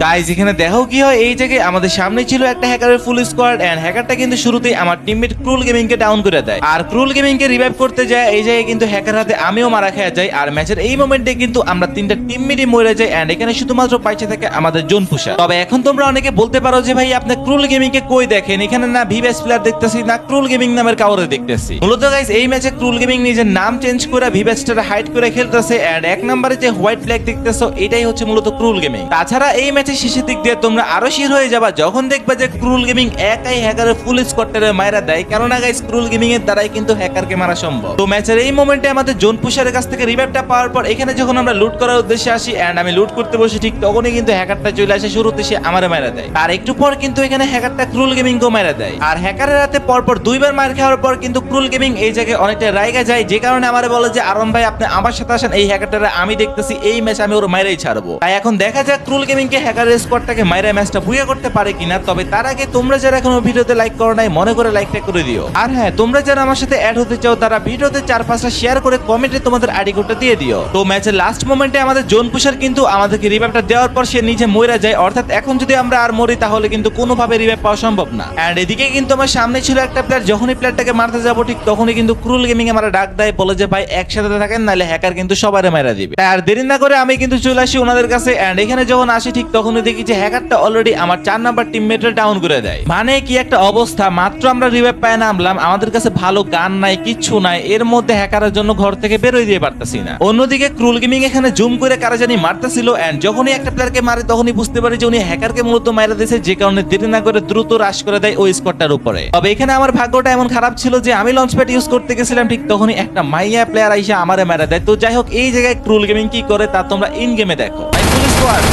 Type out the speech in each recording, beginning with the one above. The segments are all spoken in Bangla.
গাইস এখানে দেখো কি হয়, এই জায়গায় আমাদের সামনে ছিল একটা হ্যাকারের ফুল স্কোয়াড এন্ড হ্যাকারটা কিন্তু শুরুতেই আমার টিমমেট ক্রুল গেমিং কে ডাউন করে দেয়। আর ক্রুল গেমিং কে রিভাইভ করতে যায় এই জায়গায় কিন্তু হ্যাকার হাতে আমিও মারা খেয়ে যাই। আর ম্যাচের এই মোমেন্টে কিন্তু আমরা তিনটা টিমমেটই মরে যাই এন্ড এখানে শুধুমাত্র পাইছে থাকে আমাদের জোন পুশার। তবে এখন তোমরা অনেকে বলতে পারো যে ভাই আপনি ক্রুল গেমিং কে কই দেখেন, এখানে না ভিভেস প্লেয়ার দেখতেছি না ক্রুল গেমিং নামের কাউরে দেখতেছি। মূলত গাইস এই ম্যাচে ক্রুল গেমিং নিজের নাম চেঞ্জ করে ভিভেসটারে হাইড করে খেলতেছে এন্ড এক নম্বরে যে হোয়াইট ফ্ল্যাগ দেখতেছো এটাই হচ্ছে মূলত ক্রুল গেমিং। তাছাড়া এই ম্যাচের শেষের দিক দিয়ে তোমরা আরো শির হয়ে যাবা যখন দেখবা যে ক্রুল গেমিং একাই হ্যাকারের ফুল স্কোয়াডটারে মাইরা দেয়, কারণ গাইস ক্রুল গেমিং এর দ্বারাই কিন্তু হ্যাকারকে মারা সম্ভব। তো ম্যাচের এই মোমেন্টে আমাদের জোন পুশারের কাছ থেকে রিভাইভটা পাওয়ার পর এখানে যখন আমরা লুট করার উদ্দেশ্যে আসি এন্ড আমি লুট করতে বসে ঠিক তখনই কিন্তু হ্যাকারটা চলে আসে, শুরুতে সে আমারে মাইরা দেয়। আর একটু পর কিন্তু এখানে হ্যাকারটা ক্রুল গেমিং কেও মাইরা দেয়। আর হ্যাকারের হাতে পরপর দুইবার মার খাওয়ার পর কিন্তু ক্রুল গেমিং এই জায়গায় অনেকটা রাইগা যায়, যে কারণে আমারে বলে যে আরম ভাই আপনি আমার সাথে আসেন, এই হ্যাকারটারে আমি দেখতেছি, এই ম্যাচ আমি ওর মাইরাই ছাড়বো। তাই এখন দেখা যাক ক্রুল গেমিং কে হ্যাকারের স্কোয়াডটাকে মাইরা ম্যাচটা বুইয়া করতে পারে কিনা। তবে তার আগে তোমরা যারা এখনো ভিডিওতে লাইক করো নাই মনে করে লাইকটা করে দিও। আর হ্যাঁ, তোমরা যারা আমার সাথে অ্যাড হতে চাও তারা ভিডিওতে 4-5টা শেয়ার করে কমেন্টে তোমাদের আইডি কোডটা দিয়ে দিও। তো ম্যাচের লাস্ট মোমেন্টে আমাদের জোন পুশার কিন্তু আমাদেরকে রিভাইভটা দেওয়ার পর সে নিচে মরে যায়, অর্থাৎ এখন যদি আমরা আর মরি তাহলে কিন্তু কোনোভাবে রিভাইভ পাওয়া সম্ভব না। এন্ড এদিকে কিন্তু আমার সামনে ছিল একটা প্লেয়ার, যখনই প্লেয়ারটাকে মারতে যাবো ঠিক তখনই কিন্তু ক্রুল গেমিং আমার ডাক দেয়, বলে যে ভাই একসাথে থাকেন নাহলে হ্যাকার কিন্তু সবারে মারা দিবে। তাই আর দেরি না করে আমি কিন্তু চলে আসি ওনাদের কাছে এন্ড এখানে যখন আসি ঠিক তখনই দেখি যে হ্যাকারটা অলরেডি আমার 4 নাম্বার টিমমেটরে ডাউন করে দেয়। মানে কি একটা অবস্থা, মাত্র আমরা রিভাইভ পায় নামলাম, আমাদের কাছে ভালো গান নাই কিচ্ছু নাই, এর মধ্যে হ্যাকারের জন্য ঘর থেকে বেরোয় দিয়ে পারতাছি না। অন্যদিকে ক্রুল গেমিং এখানে জুম করে কারা জানি মারতেছিল এন্ড যখনই একটা প্লেয়ারকে মারে তখনই বুঝতে পারি যে উনি হ্যাকারকে মূলত মাইরা দিয়েছে, যে কারণে দেরি না করে দ্রুত রাশ করে দেয় ওই স্কোয়াডটার উপরে। তবে এখানে আমার ভাগ্যটা এমন খারাপ ছিল যে আমি লঞ্চ প্যাড ইউজ করতে গেছিলাম ঠিক তখনই একটা মাইয়া প্লেয়ার আইসা আমারে মারা দেয়। তো যাই হোক, এই জায়গায় ক্রুল গেমিং কি করে তা তোমরা ইন গেমে দেখো। ভাই ফুল স্কোয়াড,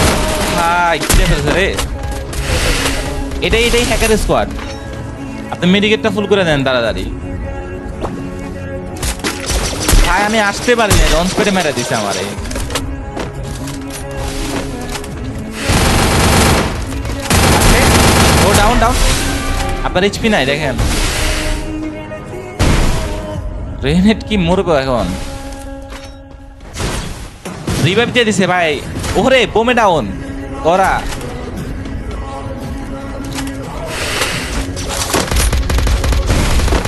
ভাই কি ফেলছে রে, এটাই হ্যাকার স্কোয়াড। আপনি মেডিকেটটা ফুল করে দেন তাড়াতাড়ি। ভাই আমি আসতে পারি না, লঞ্চ প্যাডে মেরা দিছে আমারে। ও ডাউন ডাউন, আপনার এইচপি নাই দেখেন। গ্রেনেড কি মরবো এখন, রিভাইভ দিয়ে দিছে ভাই। ওরে বোমে ডাউন ওরা।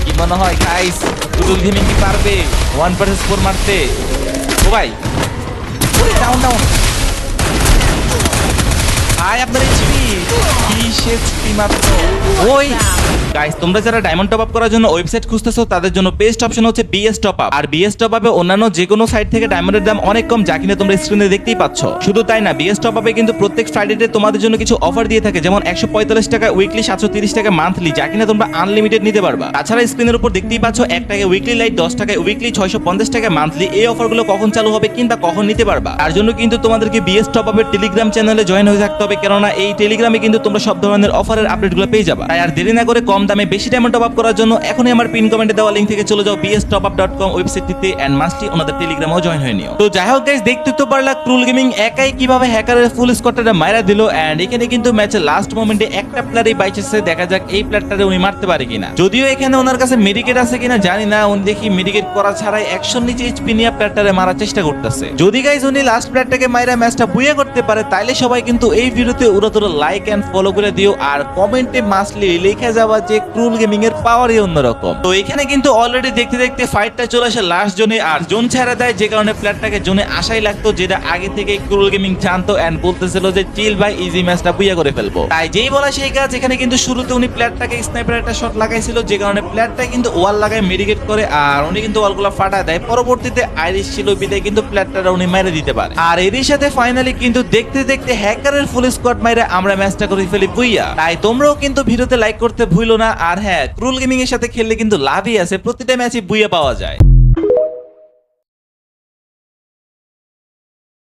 কি মনে হয় গাইস ক্রুল গেমিং কি পারবে 1 ভার্সেস 4 মারতে? ও ভাই ডাউন ডাউন ভাই, আপনার এইচপি কি শেষ কি মাত্র। ওই গাইস, তোমরা যারা ডায়মন্ড টপ আপ করার জন্য ওয়েবসাইট খুঁজতেছো তাদের জন্য বেস্ট অপশন হচ্ছে বিএস টপ আপ। আর বিএস টপ আপে অন্যান্য যে কোনো সাইট থেকে ডায়মন্ডের দাম অনেক কম, যা কিনা তোমরা স্ক্রিনে দেখতেই পাচ্ছ। শুধু তাই না, বিএস টপ আপে কিন্তু প্রত্যেক ফ্রাইডেতে তোমাদের জন্য কিছু অফার দিয়ে থাকে, যেমন 145 টাকা উইকলি, 730 টাকা মান্থলি, যা কিনা তোমরা আনলিমিটেড নিতে পারবা। তাছাড়া স্ক্রিনের উপর দেখতেই পাচ্ছ 1 টাকায় উইকলি লাইট, 10 টাকায় উইকলি, 650 টাকা মান্থলি। এই অফারগুলো কখন চালু হবে কিংবা কখন নিতে পারবা তার জন্য কিন্তু তোমাদেরকে বিএস টপ আপের টেলিগ্রাম চ্যানেলে জয়েন হয়ে থাকতে হবে, কেননা এই টেলিগ্রামে কিন্তু তোমরা সব ধরনের অফারের আপডেটগুলো পেয়ে যাবা। তাই আর দেরি না করে কম দামে বেশি ডায়মন্ড টপ আপ করার জন্য এখনই আমার পিন কমেন্টে দেওয়া লিংক থেকে চলে যাও bstopup.com ওয়েবসাইটটিতে এন্ড মাস্টলি ওনাদের টেলিগ্রামেও জয়েন হয়ে নিও। তো যাই হোক গাইস, দেখতে তো পারলা ক্রুল গেমিং একাই কিভাবে হ্যাকারের ফুল স্কোয়াডটা মাইরা দিল এন্ড এখানে কিন্তু ম্যাচের লাস্ট মোমেন্টে একটা প্লেয়ারই বাইচেছে, দেখা যাক এই প্লেয়ারটারে উনি মারতে পারে কিনা। যদিও এখানে ওনার কাছে মেডিকেট আছে কিনা জানি না, উনি দেখি মেডিকেট করা ছাড়াই 100 নিচে এইচপি নিয়ে প্লেয়ারটারে মারার চেষ্টা করতেছে। যদি গাইস উনি লাস্ট প্লেয়ারটাকে মাইরা ম্যাচটা বুইয়া করতে পারে তাইলে সবাই কিন্তু এই ভিডিওতে উড়াতুড়া লাইক এন্ড ফলো করে দিও আর কমেন্টে মাসলি লিখে যাবা যে ক্রুল গেমিং এর পাওয়ারই অন্যরকম। তো এখানে কিন্তু অলরেডি দেখতে দেখতে ফাইটটা চলে আসে লাস্ট জোনে আর জোন ছেড়ে দেয়, যে কারণে প্লেয়ারটাকে জোনে আসাই লাগতো, যেটা আগে থেকে ক্রুল গেমিং জানতো এন্ড বলতেছিল যে চিল ভাই ইজি ম্যাচটা বুইয়া করে ফেলবো। তাই যেই বলা সেই কাজ, এখানে কিন্তু শুরুতে উনি প্লেয়ারটাকে স্নাইপার একটা শট লাগাইছিল, যে কারণে প্লেয়ারটা কিন্তু ওয়াল লাগায় মেডিকেট করে আর উনি কিন্তু ওয়ালগুলো ফাটা দেয়। পরবর্তীতে আইরিশ ছিল বিদায় কিন্তু প্লেয়ারটা উনি মেরে দিতে পারে। আর এরই সাথে ফাইনালি কিন্তু দেখতে দেখতে হ্যাকারের ফুল স্কোয়াড মাইরে আমরা ম্যাচটা করে ফেলি বুইয়া। তাই তোমরাও কিন্তু ভিডিওতে লাইক করতে ভুলো না। আর হ্যাঁ, ক্রুল গেমিং এর সাথে খেললে কিন্তু লাভই আছে, প্রতিটা ম্যাচে বুইয়া পাওয়া যায়।